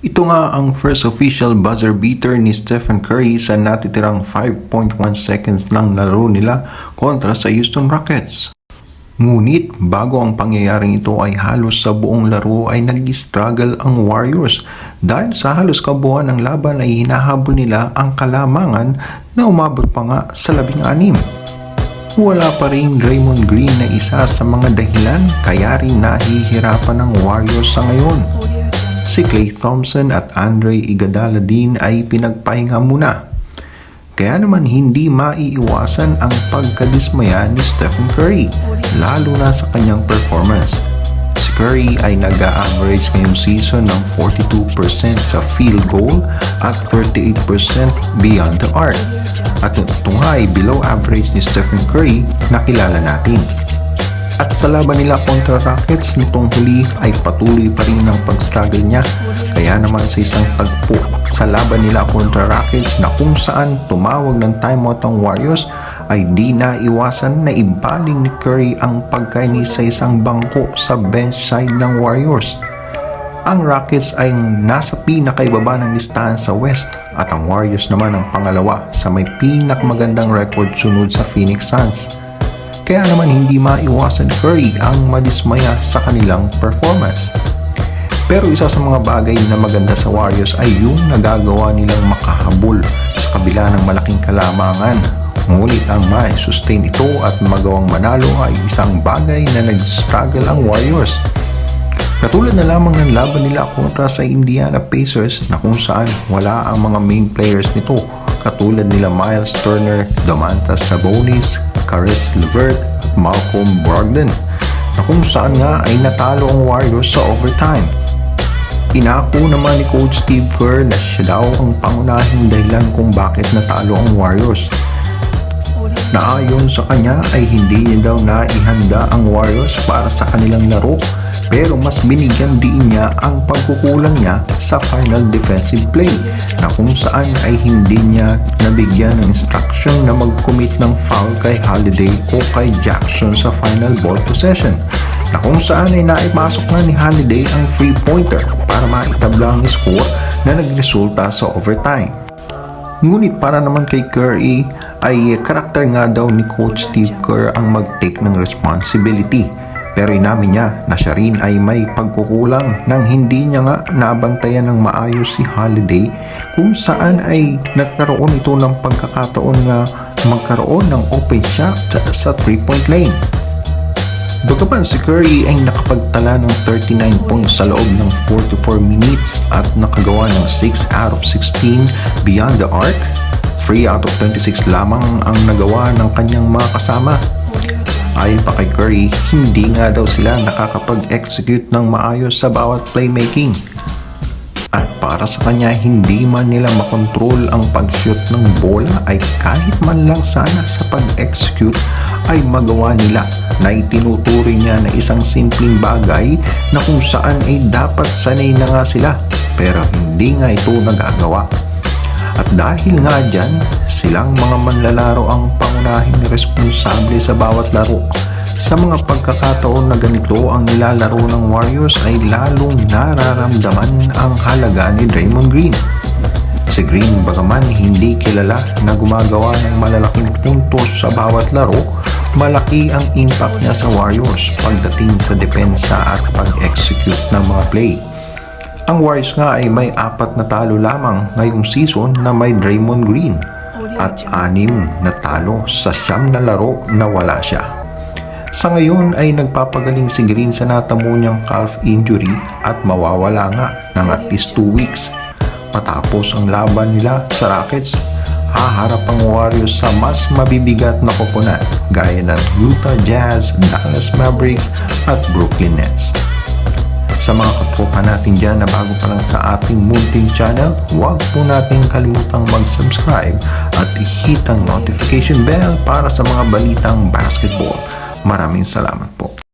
Ito nga ang first official buzzer beater ni Stephen Curry sa natitirang 5.1 seconds ng laro nila kontra sa Houston Rockets. Ngunit bago ang pangyayaring ito ay halos sa buong laro ay nag-struggle ang Warriors dahil sa halos kabuuan ng laban ay hinahabol nila ang kalamangan na umabot pa nga sa 16. Wala pa rin Draymond Green na isa sa mga dahilan kaya rin nahihirapan ng Warriors sa ngayon. Si Klay Thompson at Andre Iguodala din ay pinagpahinga muna. Kaya naman hindi maiiwasan ang pagkadismaya ni Stephen Curry, lalo na sa kanyang performance. Si Curry ay nag-a-average ngayong season ng 42% sa field goal at 38% beyond the arc. At ito nga ay below average ni Stephen Curry na kilala natin. At sa laban nila kontra Rockets nitong huli ay patuloy pa rin ang pag-struggle niya. Kaya naman sa isang tagpo sa laban nila kontra Rockets na kung saan tumawag ng timeout ang Warriors ay di na iwasan na ibaling ni Curry ang pagkainis sa isang bangko sa bench side ng Warriors. Ang Rockets ay nasa pinakaibaba ng listahan sa West at ang Warriors naman ang pangalawa sa may pinakamagandang record sunod sa Phoenix Suns. Kaya naman hindi maiwasan ni Curry ang madismaya sa kanilang performance. Pero isa sa mga bagay na maganda sa Warriors ay yung nagagawa nilang makahabol sa kabila ng malaking kalamangan. Ngunit ang ma-sustain ito at magawang manalo ay isang bagay na nag-struggle ang Warriors. Katulad na lamang ng laban nila kontra sa Indiana Pacers na kung saan wala ang mga main players nito katulad nila Miles Turner, Domantas Sabonis, Caris LeVert at Malcolm Brogdon na kung saan nga ay natalo ang Warriors sa overtime. Inako naman ni Coach Steve Kerr na siya daw ang pangunahing dahilan kung bakit natalo ang Warriors. Na ayon sa kanya ay hindi niya daw naihanda ang Warriors para sa kanilang laro pero mas binigyan din niya ang pagkukulang niya sa final defensive play na kung saan ay hindi niya nabigyan ng instruction na mag-commit ng foul kay Holiday o kay Jackson sa final ball possession na kung saan ay naipasok na ni Holiday ang free pointer para maitabla ang score na nagresulta sa overtime. Ngunit para naman kay Curry ay karakter nga daw ni Coach Steve Kerr ang mag-take ng responsibility. Pero inamin niya na siya rin ay may pagkukulang nang hindi niya nga nabantayan ng maayos si Holiday kung saan ay nagkaroon ito ng pagkakataon na magkaroon ng open shot sa 3-point lane. Bagaman si Curry ay nakapagtala ng 39 points sa loob ng 44 minutes at nakagawa ng 6 out of 16 beyond the arc, 3 out of 26 lamang ang nagawa ng kanyang mga kasama. Ayon pa kay Curry, hindi nga daw sila nakakapag-execute ng maayos sa bawat playmaking. At para sa kanya, hindi man nila makontrol ang pag-shoot ng bola ay kahit man lang sana sa pag-execute ay magawa nila na itinuturing niya na isang simpleng bagay na kung saan ay dapat sanay na nga sila pero hindi nga ito nagagawa. At dahil nga dyan, silang mga manlalaro ang pangunahing responsable sa bawat laro. Sa mga pagkakataon na ganito ang nilalaro ng Warriors ay lalong nararamdaman ang halaga ni Draymond Green. Si Green bagaman hindi kilala na gumagawa ng malalaking puntos sa bawat laro, malaki ang impact niya sa Warriors pagdating sa depensa at pag-execute ng mga play. Ang Warriors nga ay may 4 na talo lamang ngayong season na may Draymond Green at 6 na talo sa 9 na laro na wala siya. Sa ngayon ay nagpapagaling si Green sa natamo niyang calf injury at mawawala nga ng at least 2 weeks. Matapos ang laban nila sa Rockets, haharap ang Warriors sa mas mabibigat na koponan gaya ng Utah Jazz, Dallas Mavericks at Brooklyn Nets. Sa mga katropa natin dyan na bago pa lang sa ating munting channel, huwag po natin kalimutang mag-subscribe at i-hit ang notification bell para sa mga balitang basketball. Maraming salamat po.